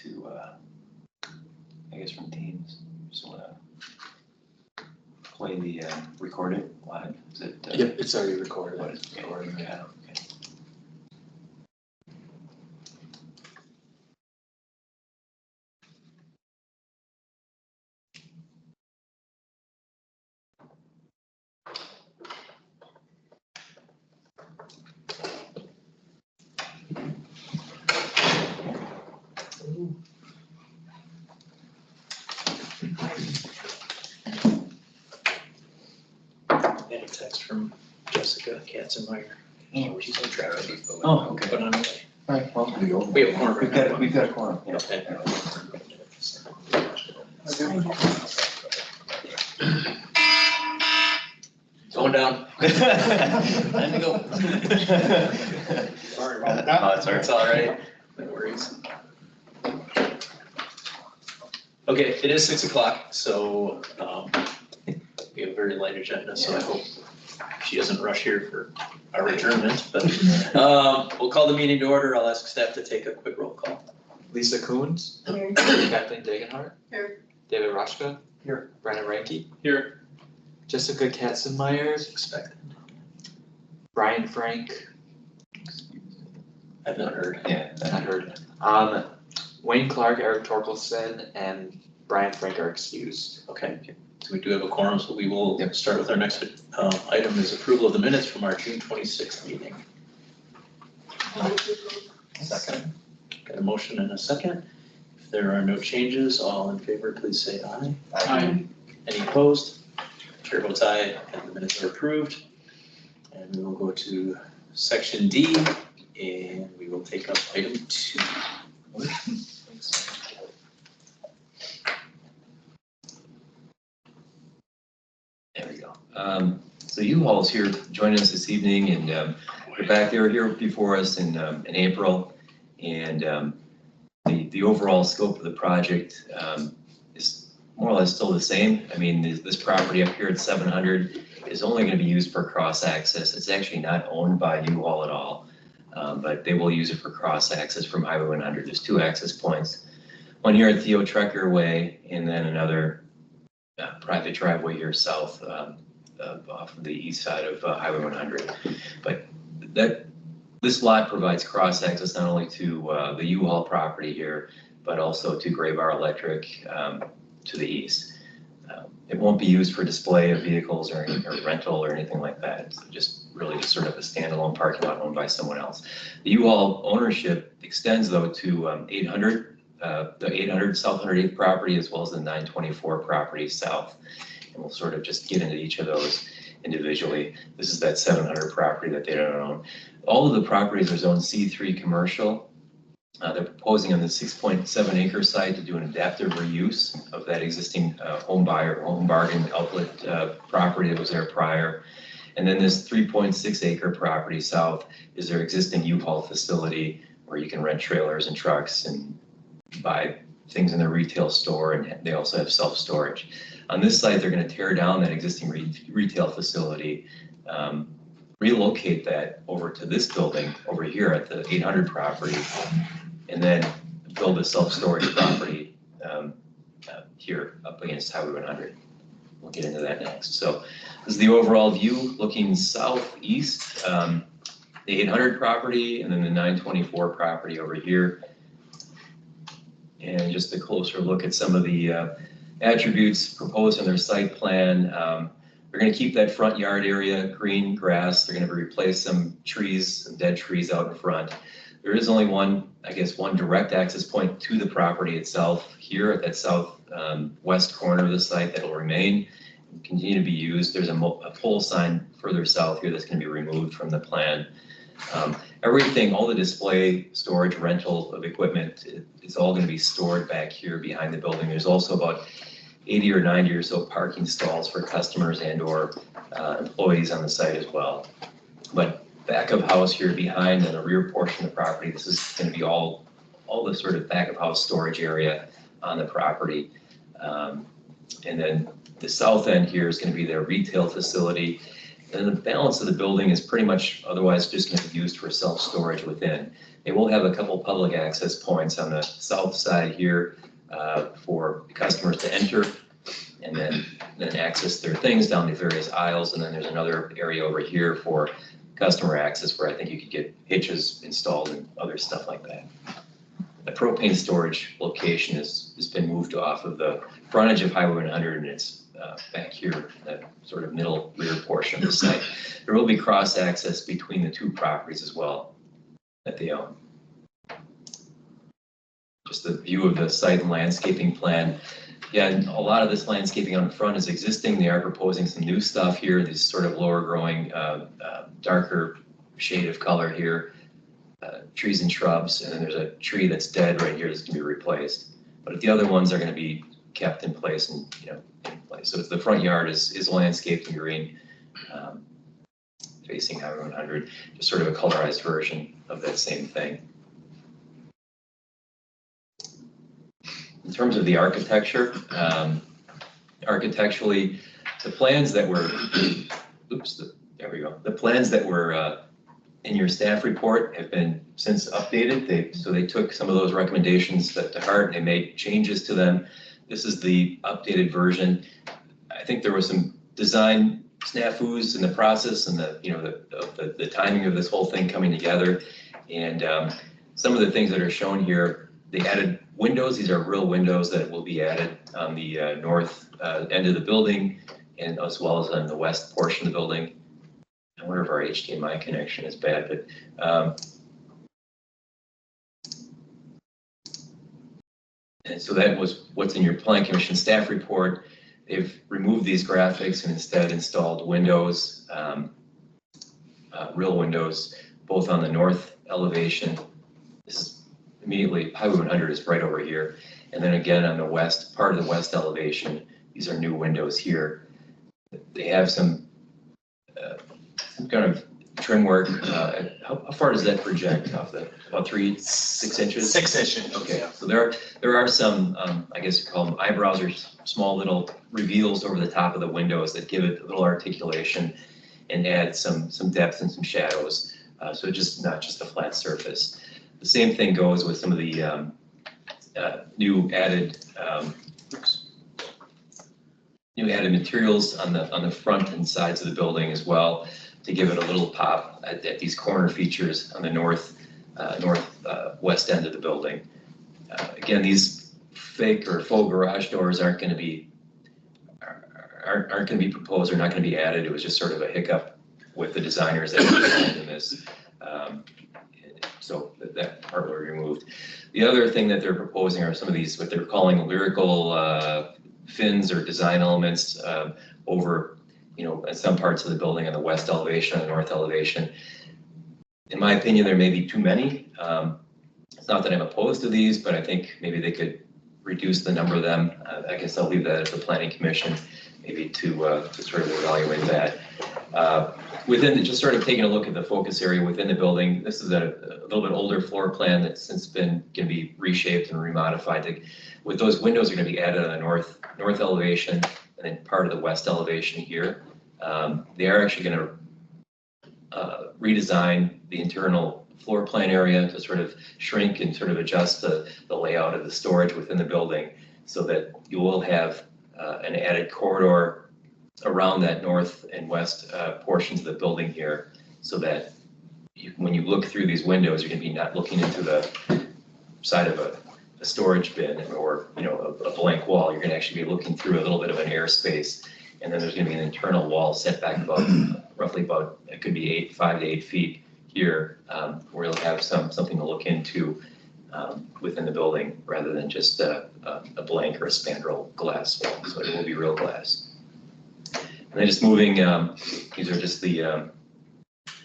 to, I guess from Teams, just want to play the recorded live? Is it? Yep, it's already recorded. What is it? Recording? Yeah, okay. And a text from Jessica Katzenmeyer. Oh, She's on track. Oh, okay. But on the way. All right, well, We have a corner. we've got a quorum. Yeah. Okay. Going down. Time to go. Sorry about that. Oh, it's all right. It's all right. No worries. Okay, it is 6 o'clock, so we have a very light agenda, so I hope she doesn't rush here for our adjournment. But we'll call the meeting to order. I'll ask staff to take a quick roll call. Lisa Coons. Here. Kathleen Dagenhart. Here. David Roshka. Here. Brandon Ranke. Here. Jessica Katzenmeyer. Expected. Brian Frank. I've not heard. Yeah. Not heard. Wayne Clark, Eric Torkelson, and Brian Frank are excused. Okay, so we do have a quorum, so we will start with our next item is approval of the minutes from our June 26th meeting. Second. Got a motion and a second. If there are no changes, all in favor, please say aye. Aye. Any opposed? Chair votes aye, and the minutes are approved. And we will go to section D, and we will take up item 2. There we go. So U-Haul's here joining us this evening, and they're back. They were here before us in April, and the overall scope of the project is more or less still the same. I mean, this property up here at 700 is only going to be used for cross access. It's actually not owned by U-Haul at all, but they will use it for cross access from Highway 100. There's 2 access points, one here at Theo Trekker Way, and then another private driveway here south off of the east side of Highway 100. But this lot provides cross access not only to the U-Haul property here, but also to Graybar Electric to the east. It won't be used for display of vehicles or rental or anything like that. It's just really sort of a standalone parking lot owned by someone else. The U-Haul ownership extends though to 800. The 800 South 108th property as well as the 924 property south. And we'll sort of just get into each of those individually. This is that 700 property that they don't own. All of the properties are zoned C3 commercial. They're proposing on the 6.7 acre site to do an adaptive reuse of that existing home bargain outlet property that was there prior. And then this 3.6 acre property south is their existing U-Haul facility where you can rent trailers and trucks and buy things in their retail store, and they also have self-storage. On this site, they're going to tear down that existing retail facility, relocate that over to this building over here at the 800 property, and then build a self-storage property here up against Highway 100. We'll get into that next. So this is the overall view looking southeast, the 800 property, and then the 924 property over here. And just a closer look at some of the attributes proposed in their site plan. They're going to keep that front yard area green grass. They're going to replace some trees, some dead trees out in front. There is only one direct access point to the property itself here at that south west corner of the site that will remain and continue to be used. There's a pole sign further south here that's going to be removed from the plan. Everything, all the display, storage, rental of equipment, it's all going to be stored back here behind the building. There's also about 80 or 90 or so parking stalls for customers and or employees on the site as well. But back of house here behind and the rear portion of the property, this is going to be all the sort of back of house storage area on the property. And then the south end here is going to be their retail facility. And the balance of the building is pretty much otherwise just going to be used for self-storage within. They will have a couple public access points on the south side here for customers to enter and then access their things down the various aisles. And then there's another area over here for customer access where I think you could get hitches installed and other stuff like that. The propane storage location has been moved off of the frontage of Highway 100, and it's back here, that sort of middle rear portion of the site. There will be cross access between the two properties as well that they own. Just the view of the site and landscaping plan. Yeah, and a lot of this landscaping on the front is existing. They are proposing some new stuff here, these sort of lower growing, darker shade of color here. Trees and shrubs, and then there's a tree that's dead right here that's gonna be replaced. But the other ones are gonna be kept in place and, in place. So the front yard is landscaped and green, facing Highway 100, just sort of a colorized version of that same thing. In terms of the architecture, architecturally, the plans that were, there we go. The plans that were in your staff report have been since updated. So they took some of those recommendations to heart and they made changes to them. This is the updated version. I think there was some design snafus in the process and the timing of this whole thing coming together. And some of the things that are shown here, they added windows. These are real windows that will be added on the north end of the building and as well as on the west portion of the building. I wonder if our HDMI connection is bad, but and so that was what's in your Plan Commission staff report. They've removed these graphics and instead installed windows, real windows, both on the north elevation. This is immediately, Highway 100 is right over here. And then again on the west, part of the west elevation, these are new windows here. They have some kind of trim work. How far does that project off the, about 6 inches? 6 inches. Okay, so there are some, I guess you call them eyebrows or small little reveals over the top of the windows that give it a little articulation and add some depth and some shadows. So just not just a flat surface. The same thing goes with some of the new added materials on the front and sides of the building as well, to give it a little pop at these corner features on the west end of the building. Again, these fake or faux garage doors aren't going to be proposed or not going to be added. It was just sort of a hiccup with the designers that were involved in this. So that part was removed. The other thing that they're proposing are some of these, what they're calling lyrical fins or design elements over, in some parts of the building on the west elevation, on the north elevation. In my opinion, there may be too many. It's not that I'm opposed to these, but I think maybe they could reduce the number of them. I guess I'll leave that at the Planning Commission, maybe to sort of evaluate that. Just sort of taking a look at the focus area within the building, this is a little bit older floor plan that's since been going to be reshaped and remodified. With those windows are going to be added on the north elevation and then part of the west elevation here. They are actually going to redesign the internal floor plan area to sort of shrink and sort of adjust the layout of the storage within the building so that you will have an added corridor around that north and west portions of the building here, so that when you look through these windows, you're going to be not looking into the side of a storage bin or a blank wall. You're going to actually be looking through a little bit of an airspace, and then there's going to be an internal wall set back roughly about, it could be 5 to 8 feet here, where you'll have something to look into within the building rather than just a blank or a spandrel glass wall. So it will be real glass. And then just moving, these are just the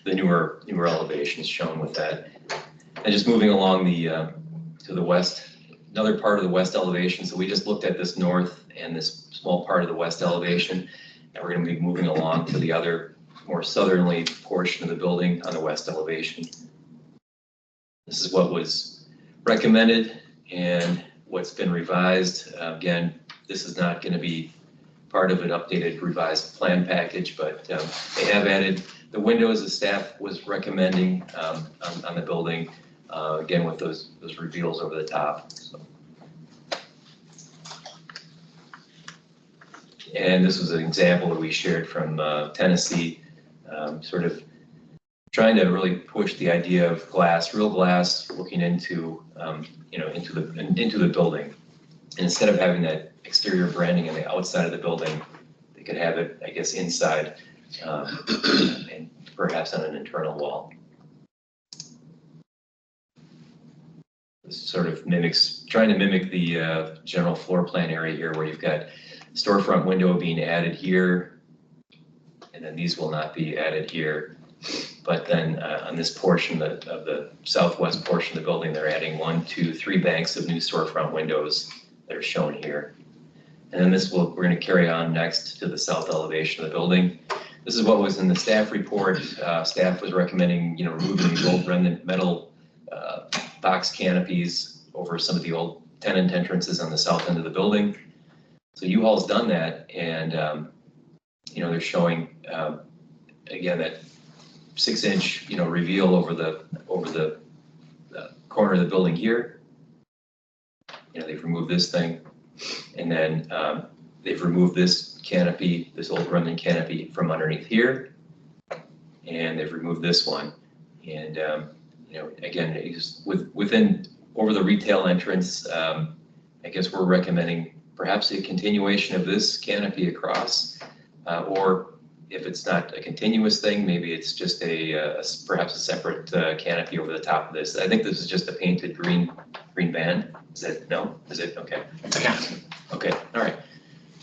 newer elevations shown with that. And just moving along to the west, another part of the west elevation. So we just looked at this north and this small part of the west elevation, and we're going to be moving along to the other more southerly portion of the building on the west elevation. This is what was recommended and what's been revised. Again, this is not going to be part of an updated revised plan package, but they have added the windows the staff was recommending on the building, again with those reveals over the top. So. And this was an example that we shared from Tennessee, sort of trying to really push the idea of glass, real glass, looking into into the building. And instead of having that exterior branding on the outside of the building, they could have it, I guess, inside and perhaps on an internal wall. This sort of trying to mimic the general floor plan area here, where you've got storefront window being added here, and then these will not be added here. But then on this portion of the southwest portion of the building, they're adding 1, 2, 3 banks of new storefront windows that are shown here. And then we're going to carry on next to the south elevation of the building. This is what was in the staff report. Staff was recommending, removing these old remnant metal box canopies over some of the old tenant entrances on the south end of the building. So U-Haul's done that, and they're showing again that 6-inch reveal over the corner of the building here. They've removed this thing, and then they've removed this canopy, this old remnant canopy from underneath here, and they've removed this one. And again, within over the retail entrance, I guess we're recommending perhaps a continuation of this canopy across, or if it's not a continuous thing, maybe it's just perhaps a separate canopy over the top of this. I think this is just a painted green band. Is it? No? Is it? Okay. Okay. All right.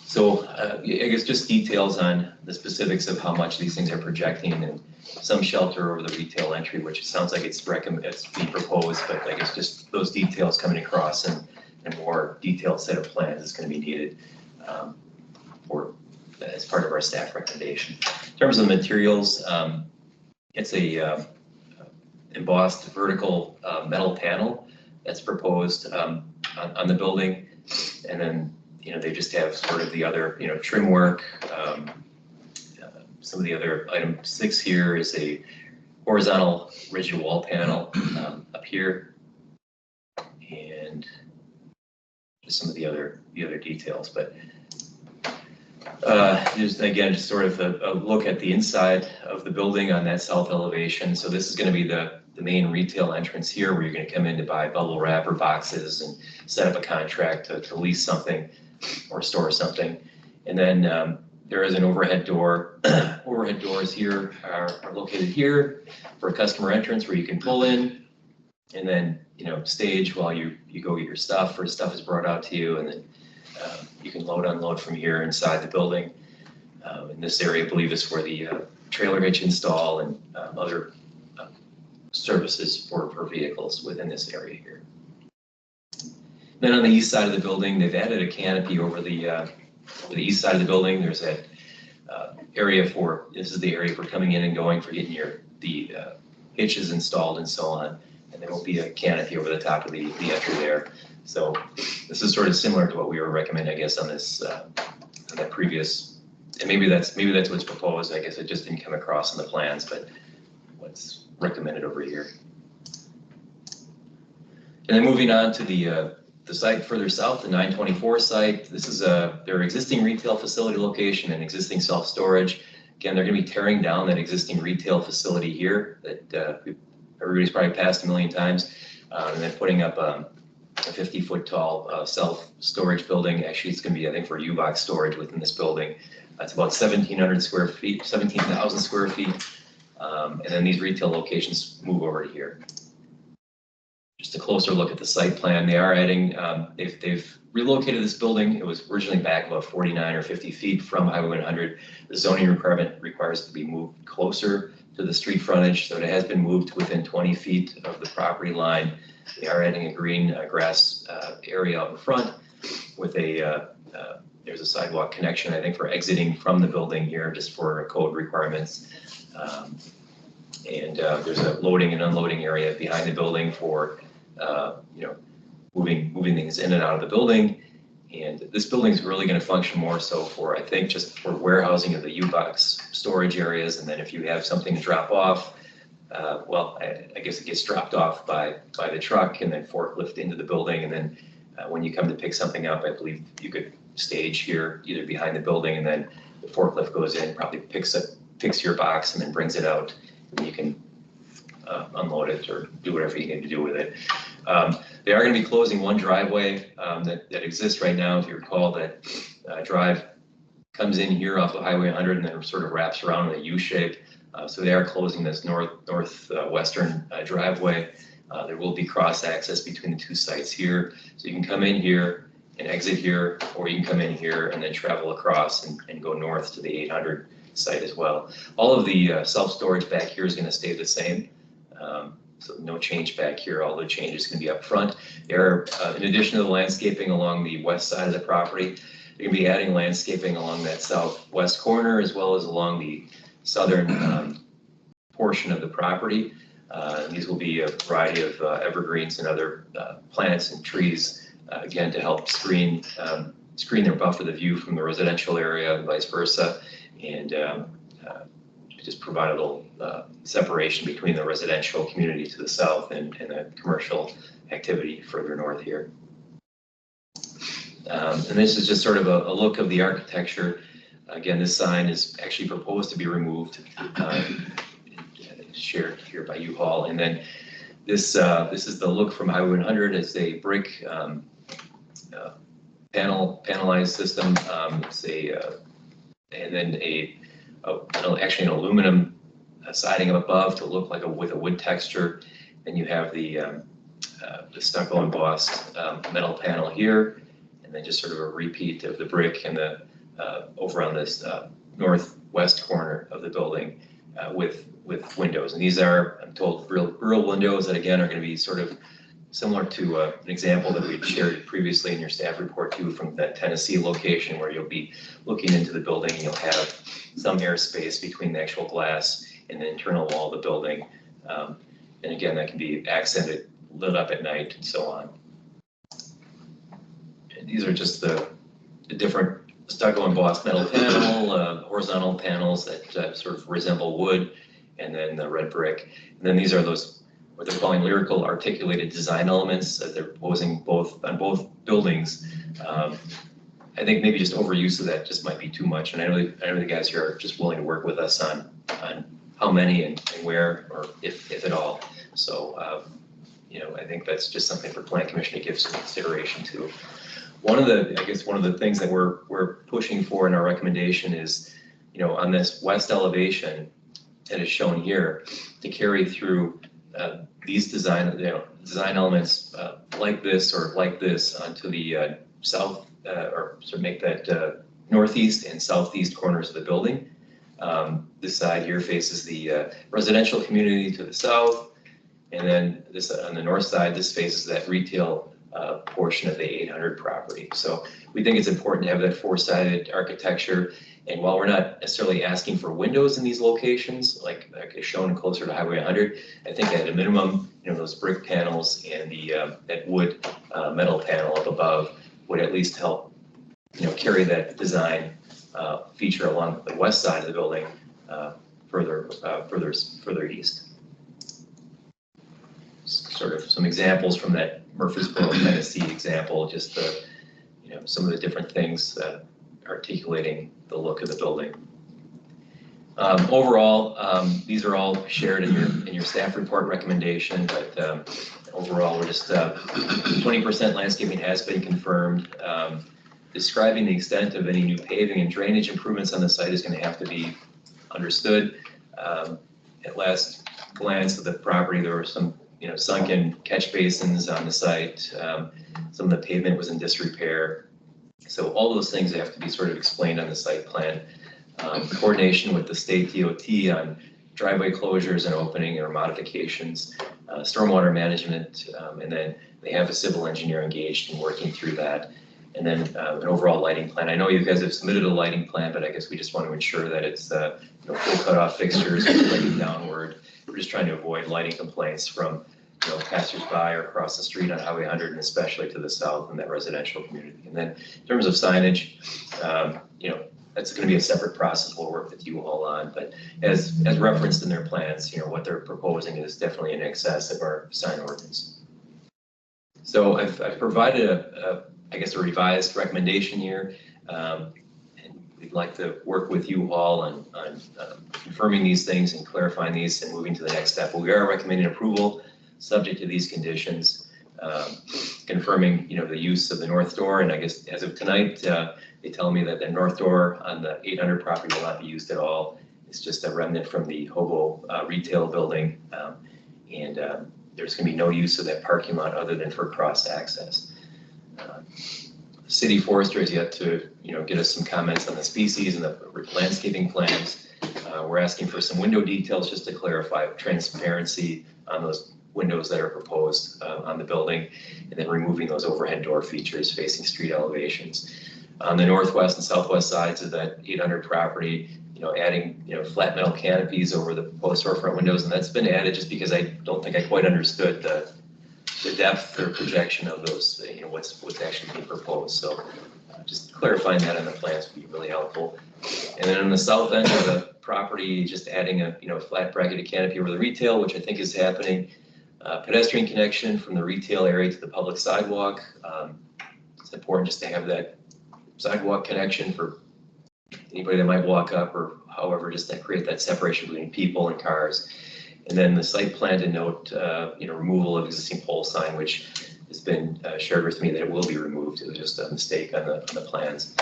So I guess just details on the specifics of how much these things are projecting, and some shelter over the retail entry, which sounds like it's being proposed, but I guess just those details coming across, and a more detailed set of plans is going to be needed as part of our staff recommendation. In terms of the materials, it's a embossed vertical metal panel that's proposed on the building, and then they just have sort of the other trim work. Some of the other item 6 here is a horizontal rigid wall panel up here, and just some of the other details. But there's again just sort of a look at the inside of the building on that south elevation. So this is going to be the main retail entrance here, where you're going to come in to buy bubble wrap or boxes and set up a contract to lease something or store something. And then there is an overhead door. Overhead doors here are located here for a customer entrance, where you can pull in and then stage while you go get your stuff, or stuff is brought out to you, and then you can unload from here inside the building. In this area, I believe, is where the trailer hitch install and other services for vehicles within this area here. Then on the east side of the building, they've added a canopy over the east side of the building. There's that area this is the area for coming in and going, for getting the hitches installed and so on. And there will be a canopy over the top of the entry there. So this is sort of similar to what we were recommending, I guess, on this on that previous, and maybe that's what's proposed. I guess it just didn't come across in the plans, but what's recommended over here. And then moving on to the site further south, the 924 site. This is their existing retail facility location and existing self-storage. Again, they're going to be tearing down that existing retail facility here that everybody's probably passed a million times, and then putting up a 50-foot tall self-storage building. Actually, it's going to be, I think, for U-Box storage within this building. It's about 1,700 square feet, 17,000 square feet. And then these retail locations move over to here. Just a closer look at the site plan. They are adding, they've relocated this building. It was originally back about 49 or 50 feet from Highway 100. The zoning requirement requires it to be moved closer to the street frontage, so it has been moved within 20 feet of the property line. They are adding a green grass area out in front with there's a sidewalk connection, I think, for exiting from the building here, just for code requirements. And there's a loading and unloading area behind the building for moving things in and out of the building. And this building's really gonna function more so for, I think, just for warehousing of the U-Box storage areas. And then if you have something to drop off, well, I guess it gets dropped off by the truck and then forklift into the building. And then when you come to pick something up, I believe you could stage here, either behind the building, and then the forklift goes in, probably picks your box and then brings it out. And you can unload it or do whatever you need to do with it. They are going to be closing one driveway that exists right now. If you recall, that drive comes in here off of Highway 100 and then sort of wraps around in a U shape. So they are closing this northwestern driveway. There will be cross access between the two sites here. So you can come in here and exit here, or you can come in here and then travel across and go north to the 800 site as well. All of the self-storage back here is going to stay the same. So no change back here. All the changes can be up front. There are, in addition to the landscaping along the west side of the property, they're going to be adding landscaping along that southwest corner as well as along the southern portion of the property. These will be a variety of evergreens and other plants and trees, again, to help screen or buffer the view from the residential area and vice versa, and just provide a little separation between the residential community to the south and the commercial activity further north here. And this is just sort of a look of the architecture. Again, this sign is actually proposed to be removed, shared here by U-Haul. And then this is the look from Highway 100. It's a brick panelized system. And then actually an aluminum siding up above to look like with a wood texture. Then you have the stucco embossed metal panel here, and then just sort of a repeat of the brick and the over on this northwest corner of the building with windows. And these are, I'm told, real windows that again are going to be sort of similar to an example that we had shared previously in your staff report too, from that Tennessee location, where you'll be looking into the building and you'll have some airspace between the actual glass and the internal wall of the building. And again, that can be accented, lit up at night, and so on. And these are just the different stucco embossed metal panel, horizontal panels that sort of resemble wood, and then the red brick. And then these are those, what they're calling lyrical articulated design elements that they're proposing on both buildings. I think maybe just overuse of that just might be too much. And I know the guys here are just willing to work with us on how many and where, or if at all. So, I think that's just something for Plan Commission to give some consideration to. One of the things that we're pushing for in our recommendation is, on this west elevation that is shown here, to carry through these design elements like this or like this onto the south, or sort of make that northeast and southeast corners of the building. This side here faces the residential community to the south, and then this on the north side, this faces that retail portion of the 800 property. So we think it's important to have that four-sided architecture. And while we're not necessarily asking for windows in these locations, like is shown closer to Highway 100, I think at a minimum, those brick panels and the that wood metal panel up above would at least help, carry that design feature along the west side of the building further east. Sort of some examples from that Murfreesboro, Tennessee example, just the, some of the different things articulating the look of the building. Overall, these are all shared in your staff report recommendation, but overall, we're just 20% landscaping has been confirmed. Describing the extent of any new paving and drainage improvements on the site is going to have to be understood. At last glance at the property, there were some sunken catch basins on the site. Some of the pavement was in disrepair. So all those things have to be sort of explained on the site plan. Coordination with the state DOT on driveway closures and opening or modifications, stormwater management, and then they have a civil engineer engaged in working through that. And then an overall lighting plan. I know you guys have submitted a lighting plan, but I guess we just want to ensure that it's full cutoff fixtures, lighting downward. We're just trying to avoid lighting complaints from passersby or across the street on Highway 100, and especially to the south in that residential community. And then in terms of signage, that's going to be a separate process we'll work with you all on. But as referenced in their plans, what they're proposing is definitely in excess of our sign ordinance. So I've provided a revised recommendation here. And we'd like to work with you all on confirming these things and clarifying these and moving to the next step. But we are recommending approval subject to these conditions, confirming, the use of the north door. And I guess as of tonight, they tell me that the north door on the 800 property will not be used at all. It's just a remnant from the Hobo retail building. There's going to be no use of that parking lot other than for cross access. The city forester has yet to, get us some comments on the species and the landscaping plans. We're asking for some window details just to clarify transparency on those windows that are proposed on the building, and then removing those overhead door features facing street elevations. On the northwest and southwest sides of that 800 property, adding, flat metal canopies over the proposed storefront windows, and that's been added just because I don't think I quite understood the depth or projection of those, what's actually being proposed. So just clarifying that on the plans would be really helpful. And then on the south end of the property, just adding a flat bracketed canopy over the retail, which I think is happening. Pedestrian connection from the retail area to the public sidewalk. It's important just to have that sidewalk connection for anybody that might walk up, or however, just to create that separation between people and cars. And then the site plan to note, removal of existing pole sign, which has been shared with me that it will be removed. It was just a mistake on the plans.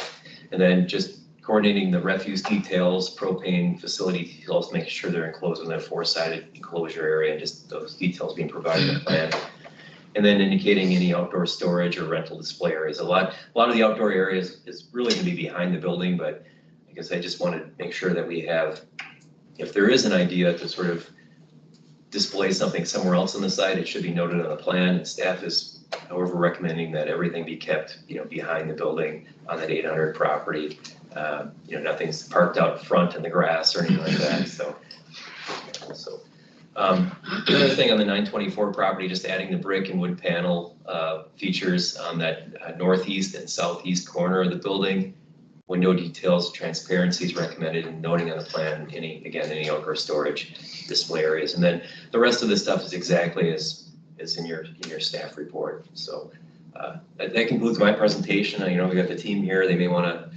And then just coordinating the refuse details, propane facility details, making sure they're enclosed within a 4-sided enclosure area, and just those details being provided in the plan. And then indicating any outdoor storage or rental display areas. A lot of the outdoor areas is really going to be behind the building, but I guess I just wanted to make sure that we have, if there is an idea to sort of display something somewhere else on the site, it should be noted on the plan. And staff is, however, recommending that everything be kept, behind the building on that 800 property. Nothing's parked out front in the grass or anything like that. So the other thing on the 924 property, just adding the brick and wood panel features on that northeast and southeast corner of the building. Window details, transparency is recommended, and noting on the plan any outdoor storage display areas. And then the rest of the stuff is exactly as in your staff report. So that concludes my presentation. We got the team here. They may want to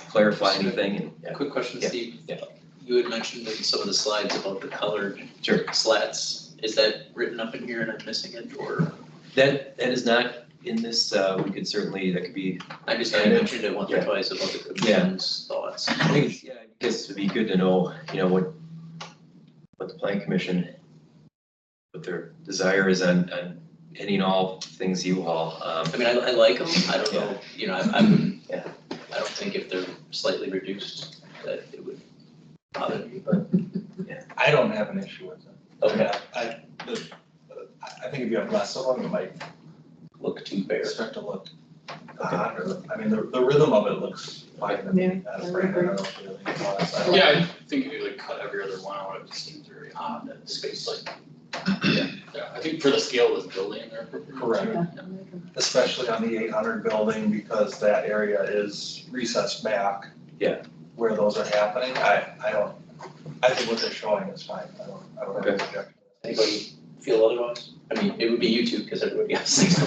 clarify anything. And, Quick question, Steve. Yeah. You had mentioned in some of the slides about the colored slats. Is that written up in here and I'm missing it, or? That is not in this. We could certainly, that could be. I just mentioned it once or twice about the commission's thoughts. I think, I guess it'd be good to know, what the Plan Commission, what their desire is on any and all things U-Haul. I like them. I don't know, I wouldn't, Yeah. I don't think if they're slightly reduced that it would bother me, but. I don't have an issue with it. Okay. I think if you have less of them, it might Look too bare. start to look odd, the rhythm of it looks fine to me. I don't know if you have any thoughts. I don't- Yeah, I think if you like cut every other one out, it just seems very odd that space like. Yeah, I think for the scale of this building, they're perfect. Correct. Especially on the 800 building, because that area is recessed back. Yeah. Where those are happening, I think what they're showing is fine. I don't have a objection. Anybody feel otherwise? It would be you two, because everybody else thinks.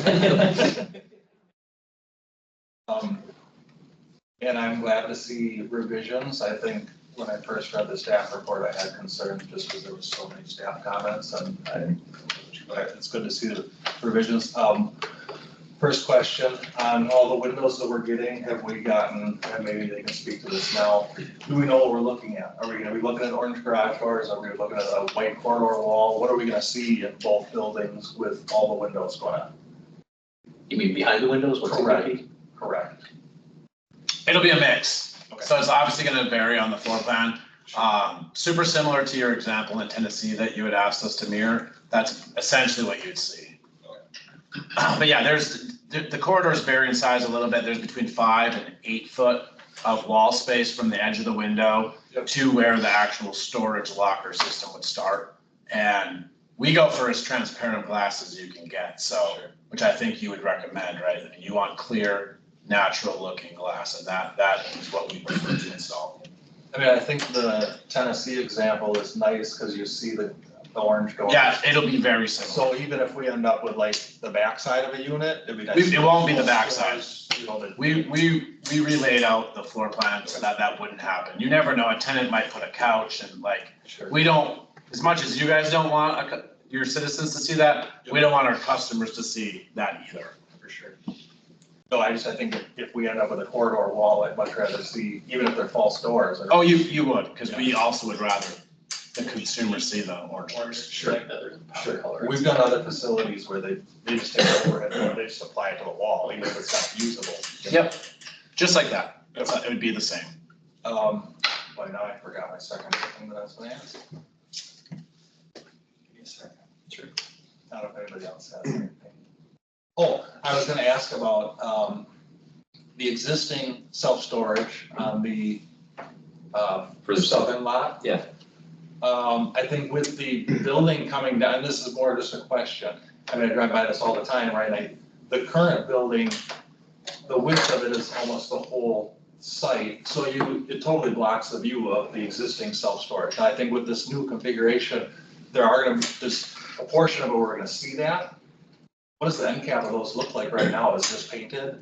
And I'm glad to see revisions. I think when I first read the staff report, I had concerns just because there was so many staff comments, and it's good to see the revisions. First question, on all the windows that we're getting, have we gotten, and maybe they can speak to this now, do we know what we're looking at? Are we gonna be looking at orange garage doors? Are we looking at a white corridor wall? What are we gonna see in both buildings with all the windows going on? You mean behind the windows? What's it gonna be? Correct. It'll be a mix. Okay. So it's obviously gonna vary on the floor plan. Super similar to your example in Tennessee that you had asked us to mirror. That's essentially what you'd see. But yeah, the corridors vary in size a little bit. There's between 5 and 8 foot of wall space from the edge of the window to where the actual storage locker system would start. And we go for as transparent glass as you can get, so, which I think you would recommend, right? I mean, you want clear, natural looking glass, and that is what we prefer to install. I mean, I think the Tennessee example is nice because you see the orange door. Yeah, it'll be very similar. So even if we end up with like the backside of a unit, it'd be nice. It won't be the backside. You know, that- We relayed out the floor plan so that wouldn't happen. You never know, a tenant might put a couch and like, Sure. we don't, as much as you guys don't want your citizens to see that, we don't want our customers to see that either. For sure. No, I think if we end up with a corridor wall, I'd much rather see, even if they're false doors. Or- Oh, you would, because we also would rather the consumer see the orange. Sure. Like that, there's a powder Sure. color. We've done other facilities where they just take the overhead door, they just apply it to the wall, even if it's not usable. Yep, just like that. It would be the same. Well, now I forgot my second thing that I was gonna ask. Give me a second. Sure. I don't know if anybody else has anything. Oh, I was gonna ask about, the existing self-storage on the, For the southern lot. Yeah. I think with the building coming down, this is more just a question. I mean, I drive by this all the time, right? The current building, the width of it is almost the whole site. So it totally blocks the view of the existing self-storage. And I think with this new configuration, there's a portion of it, we're gonna see that. What does the end cap of those look like right now? Is it just painted?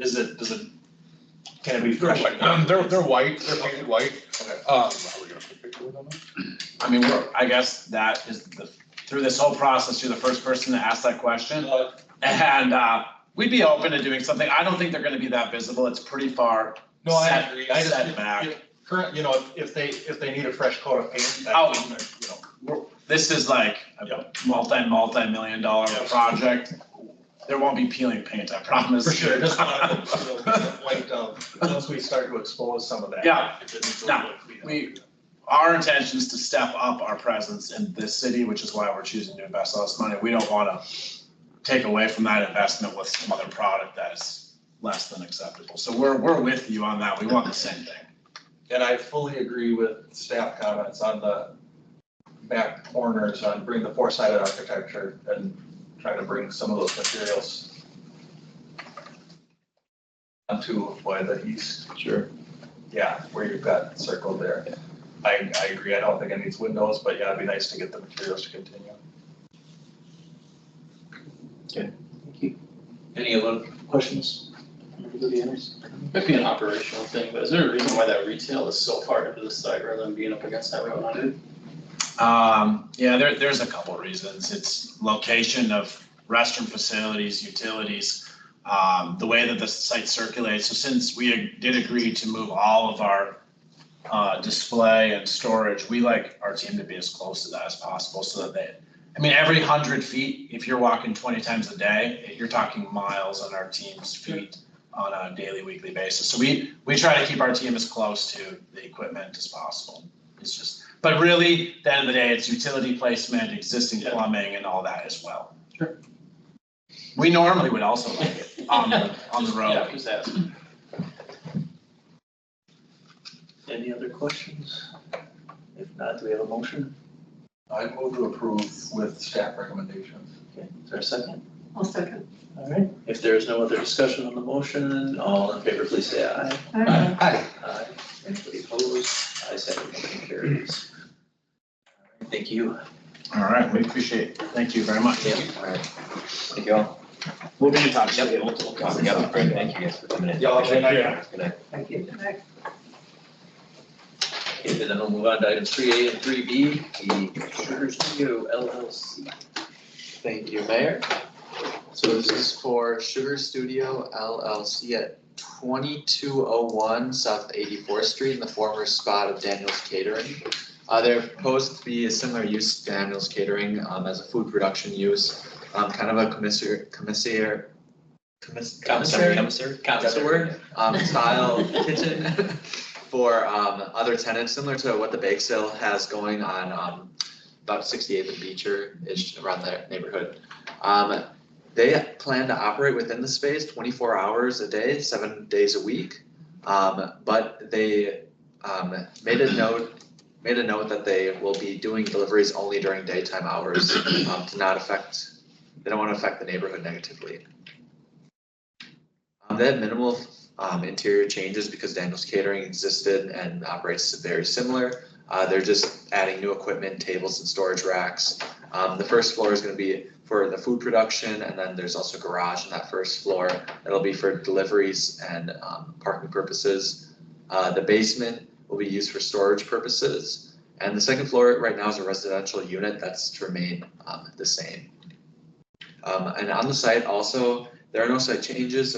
Can it be They're fresh? white, they're white, they're painted white. Okay. Are we gonna put pictures on them? I mean, I guess that is through this whole process, you're the first person to ask that question. And we'd be open to doing something. I don't think they're gonna be that visible. It's pretty far. No, I set- agree. I just, set back. current, if they need a fresh coat of paint, Oh. that, This is like a multi-million dollar Yeah. project. There won't be peeling paint, I promise. For sure, just wanted to, get the point of, once we start to expose some of that. Yeah. if it needs a No, little cleanup. Our intention is to step up our presence in this city, which is why we're choosing to invest all this money. We don't want to take away from that investment with some other product that is less than acceptable. So we're with you on that. We want the same thing. And I fully agree with staff comments on the back corners, on bring the four-sided architecture and trying to bring some of those materials onto the east. Sure. Yeah, where you've got circled there. I agree, I don't think it needs windows, but yeah, it'd be nice to get the materials to continue. Any other questions? Anybody else? Might be an operational thing, but is there a reason why that retail is so far into the site rather than being up against Highway 100? Yeah, there's a couple reasons. It's location of restroom facilities, utilities, the way that the site circulates. So since we did agree to move all of our display and storage, we like our team to be as close to that as possible so that every 100 feet, if you're walking 20 times a day, you're talking miles on our team's feet on a daily, weekly basis. So we try to keep our team as close to the equipment as possible. It's just, but really, at the end of the day, it's utility placement, existing plumbing and all that as well. Sure. We normally would also like it on the Yeah, road. just asking. Any other questions? If not, do we have a motion? I move to approve with staff recommendations. Okay, is there a second? I'll second. All right, if there is no other discussion on the motion, all in favor, please say aye. Aye. Aye. Anybody opposed? Ayes have it, motion carries. All right, thank you. All right, we appreciate it. Thank you very much. Yeah, all right. Thank you all. We'll be in touch. Yep, we'll talk. Yep, great. Thank you guys for coming in. Yeah, okay, Appreciate it. yeah. Good night. Thank you. Okay, then we'll move on to items 3A and 3B, the Sugar Studio LLC. Thank you, Mayor. So this is for Sugar Studio LLC at 2201 South 84th Street in the former spot of Daniel's Catering. They're proposed to be a similar use to Daniel's Catering as a food production use, kind of a commissary style kitchen for other tenants, similar to what the Bake Sale has going on about 68th and Beecher-ish, around that neighborhood. They plan to operate within the space 24 hours a day, 7 days a week. But they made a note made a note that they will be doing deliveries only during daytime hours to not affect, they don't want to affect the neighborhood negatively. They had minimal interior changes because Daniel's Catering existed and operates very similar. They're just adding new equipment, tables and storage racks. The first floor is going to be for the food production, and then there's also a garage on that first floor. It'll be for deliveries and parking purposes. The basement will be used for storage purposes. And the second floor right now is a residential unit that's to remain the same. And on the site also, there are no site changes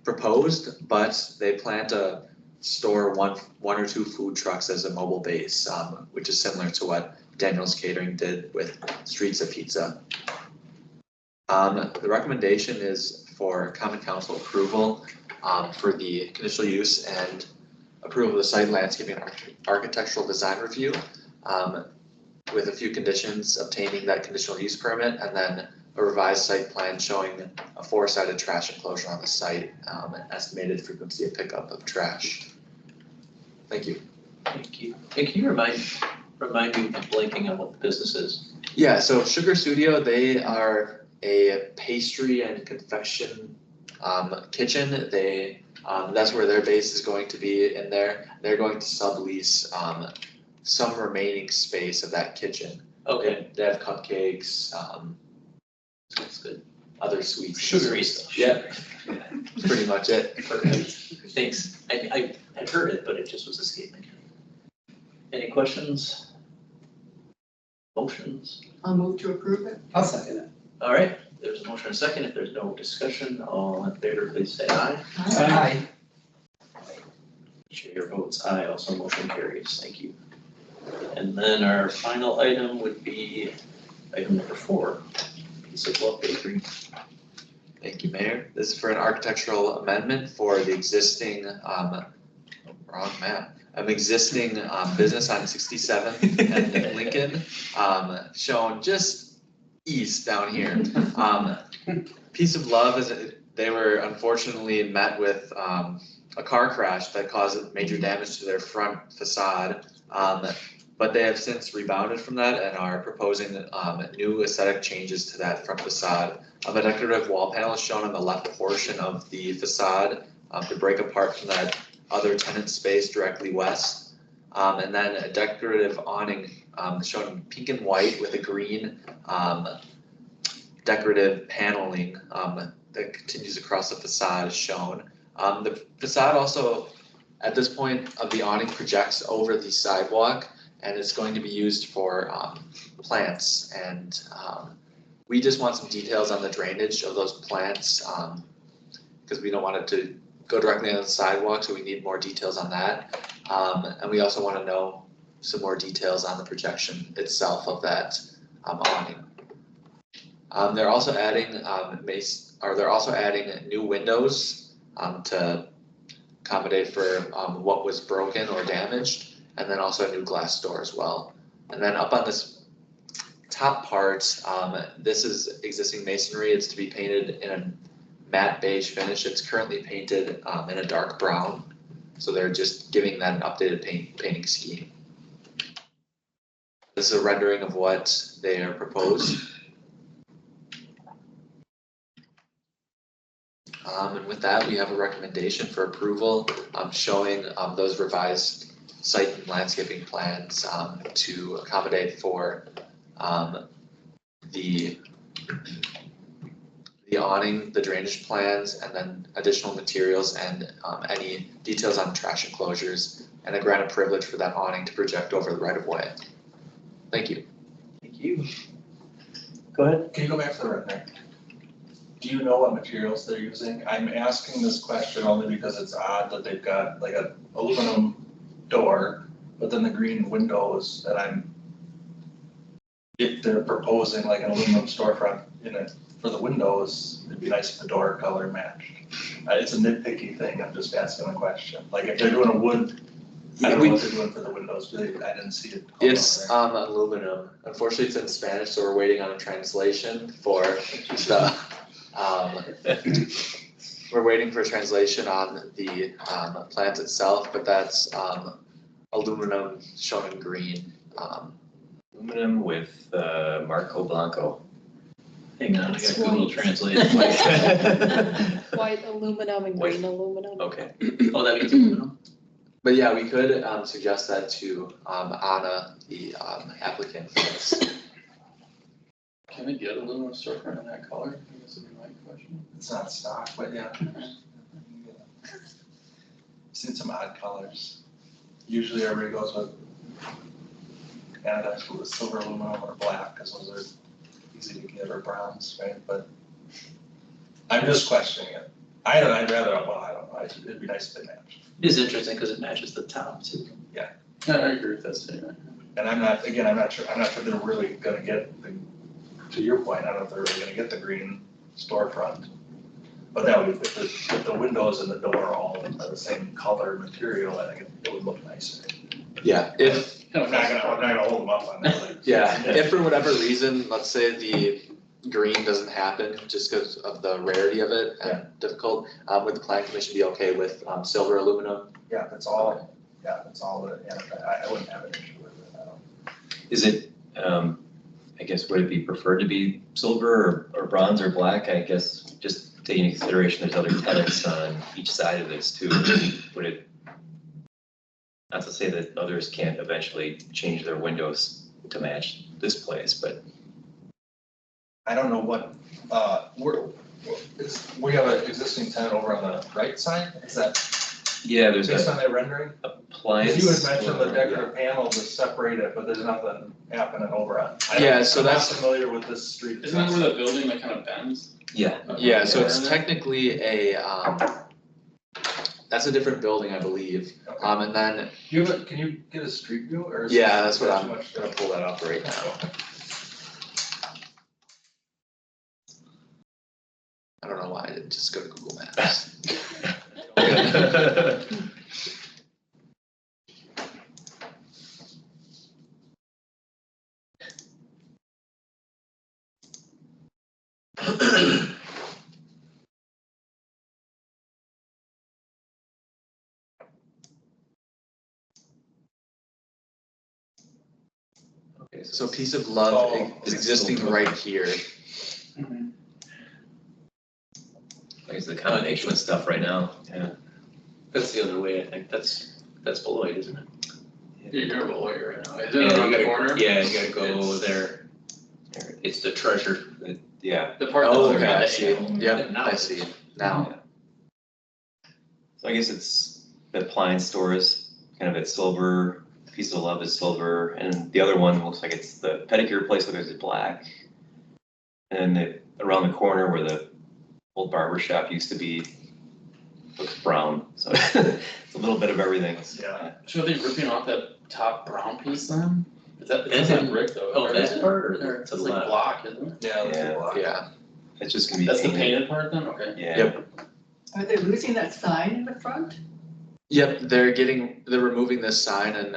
proposed, but they plan to store one or two food trucks as a mobile base, which is similar to what Daniel's Catering did with Streets of Pizza. The recommendation is for Common Council approval for the conditional use and approval of the site landscaping and architectural design review, with a few conditions: obtaining that conditional use permit, and then a revised site plan showing a 4-sided trash enclosure on the site, and estimated frequency of pickup of trash. Thank you. Thank you. And can you remind me, I'm blanking on what the business is? Yeah, so Sugar Studio, they are a pastry and confection kitchen. They that's where their base is going to be in there. They're going to sublease some remaining space of that kitchen. Okay, They have cupcakes, that's good. other sweets. Sugary stuff. Yeah, that's pretty much it. Perfect. Thanks. I had heard it, but it just was escaping. Any questions? Motions? I'll move to approve it. I'll second it. All right, there's a motion and a second. If there's no discussion, all in favor, please say aye. Aye. Chair votes aye, also motion carries. Thank you. And then our final item would be item number 4, Piece of Love Bakery. Thank you, Mayor. This is for an architectural amendment for the existing, wrong map. Existing business on 67th and Lincoln, shown just east down here. Piece of Love is, they were unfortunately met with a car crash that caused major damage to their front facade. But they have since rebounded from that and are proposing new aesthetic changes to that front facade. A decorative wall panel is shown on the left portion of the facade to break apart from that other tenant space directly west. And then a decorative awning shown in pink and white with a green decorative paneling that continues across the facade is shown. The facade also, at this point of the awning, projects over the sidewalk, and it's going to be used for plants. And we just want some details on the drainage of those plants, because we don't want it to go directly on the sidewalk, so we need more details on that. And we also want to know some more details on the projection itself of that awning. They're also adding new windows to accommodate for what was broken or damaged, and then also a new glass door as well. And then up on this top part, this is existing masonry. It's to be painted in a matte beige finish. It's currently painted in a dark brown, so they're just giving that an updated painting scheme. This is a rendering of what they are proposed. And with that, we have a recommendation for approval showing those revised site and landscaping plans to accommodate for the awning, the drainage plans, and then additional materials and any details on trash enclosures, and a grant of privilege for that awning to project over the right of way. Thank you. Thank you. Go ahead. Can you go back to the rendering? Do you know what materials they're using? I'm asking this question only because it's odd that they've got like an aluminum door, but then the green windows that if they're proposing like an aluminum storefront in it for the windows, it'd be nice if the door color matched. It's a nitpicky thing, I'm just asking a question. Like if they're doing a wood, I don't know what they're doing for the windows, I didn't see it. It's aluminum. Unfortunately, it's in Spanish, so we're waiting on a translation for the we're waiting for a translation on the plans itself, but that's aluminum shown in green. Aluminum with Marco Blanco. Hang on, I That's got Google white. Translate. White aluminum and green aluminum. Okay. Oh, that means aluminum? But yeah, we could suggest that to Anna, the applicant for this. Can we get aluminum storefront in that color? I guess would be my question. It's not stock, but yeah. Seen some odd colors. Usually everybody goes with anodized with silver, aluminum, or black, because those are easy to get, or bronze, right? But I'm just questioning it. I'd rather, well, I don't know, it'd be nice if they match. It is interesting because it matches the top too. Yeah, I agree with that statement. And I'm not sure they're really gonna get to your point, I don't know if they're really gonna get the green storefront. But that would, if the windows and the door all are the same color material, I think it would look nicer. Yeah, if, I'm not gonna hold them up on that. yeah, if for whatever reason, let's say the green doesn't happen just because of the rarity of it and difficult, would the plan commission be okay with silver aluminum? Yeah, that's all, yeah, I wouldn't have an issue with it, I don't. Is it, I guess, would it be preferred to be silver or bronze or black? I guess, just taking into consideration there's other tenants on each side of this too. Would it, not to say that others can't eventually change their windows to match this place, but I don't know what, we have an existing tenant over on the right side, is that yeah, there's based an on that rendering? appliance. Because you had mentioned the yeah. decorative panel to separate it, but there's nothing happening over on. Yeah, so I'm not that's- familiar with this street. Isn't that where the building that kind of bends? Yeah, Yeah, so it's Yeah. technically a, that's a different building, I believe. And then, Can you get a street view or? yeah, that's what is that I'm too much? gonna pull that up right now. I don't know why I didn't just go to Google Maps. okay, So Piece of Love is existing right here. I guess the combination with stuff right now, yeah. That's the other way, I think. That's Beloit, isn't it? You're below it right now. Is Yeah, it you around the gotta- corner? Yeah, you gotta go It's- there. There, It's the treasure. yeah. The part Oh, that's okay, around I the see. angle. Yep, Now I it's- see now. So I guess it's the appliance stores, kind of at silver, Piece of Love is silver, and the other one looks like it's the pedicure place, looks like it's black. And then around the corner where the old barber shop used to be, looks brown, so it's a little bit of everything. Yeah. So are they ripping off that top brown piece then? Is that, Is it's it? like brick though? Oh, right? that part or Or to it's the like left? block, isn't it? Yeah, that's Yeah. a block. Yeah, It's just gonna be That's the painted. painted part then, okay. Yeah. Yep. Are they losing that sign in the front? yep, they're removing this sign and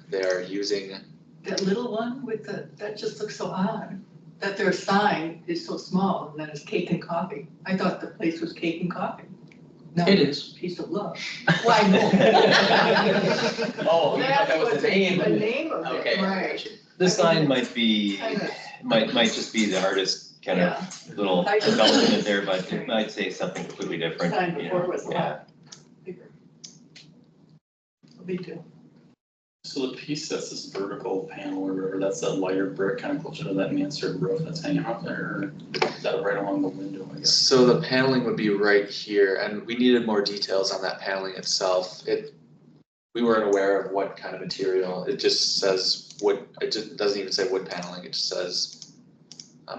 they are using, That little one with that just looks so odd. That their sign is so small and then it's cake and coffee. I thought the place was cake and coffee. No, It is. Piece of Love. Why, no. Oh, That's that was what the name. The name of Okay. it, right. The sign might be, Kinda, might just be the artist kind yeah. of little I just- development there, but it might say something completely different. Sign you before know, was a yeah. lot bigger. Me too. So the piece that's this vertical panel or whatever, that's that lighter brick kind of closer to that mansard roof that's hanging off there, or is that right along the window, I guess? so the paneling would be right here and we needed more details on that paneling itself. We weren't aware of what kind of material, it just says wood, it just doesn't even say wood paneling, it just says,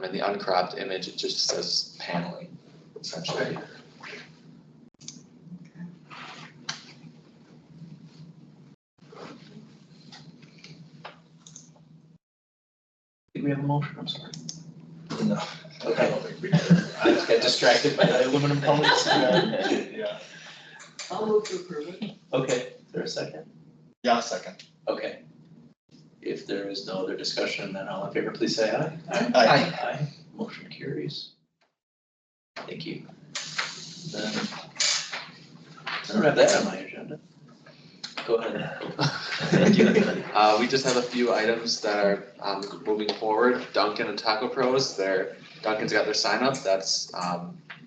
in the uncropped image, it just says paneling, essentially. Did we have a motion? I'm sorry. No. Okay. I don't think we did. I just got distracted by the aluminum pellets. Yeah, I'll move to approve it. Okay, is there a second? yeah, second. Okay. If there is no other discussion, then all in favor, please say aye. Aye. Aye. Motion carries. Thank you. Then, I don't have that on my agenda. Go ahead. Thank you. We just have a few items that are moving forward. Dunkin' and Taco Pros, Dunkin's got their sign up, that's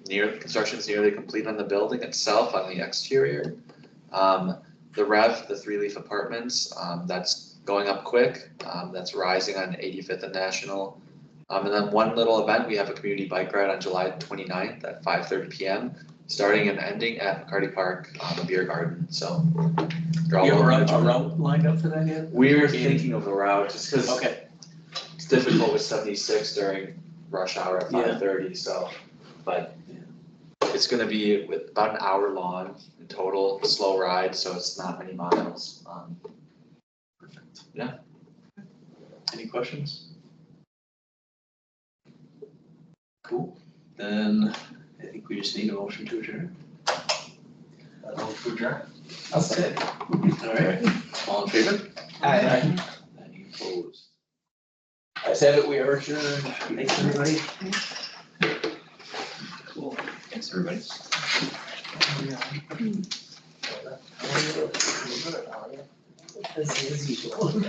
construction's nearly complete on the building itself, on the exterior. The Rev, the 3-leaf apartments, that's going up quick, that's rising on 85th and National. And then one little event, we have a community bike ride on July 29th at 5:30 PM, starting and ending at McCarty Park, the beer garden, so. you're all You have a welcome to join. route lined up for that yet? We're thinking of a route, just cause Okay, it's difficult with 76 during rush hour at Yeah. 5:30, so, but it's gonna be with about an hour long in total, slow ride, so it's not many miles. perfect. Yeah. Any questions? Cool, then I think we just need a motion to adjourn. I'll say. All right, all in favor? Aye. Any opposed? Ayes have it, we are adjourned. Thanks, everybody. Cool. Thanks, everybody. As usual.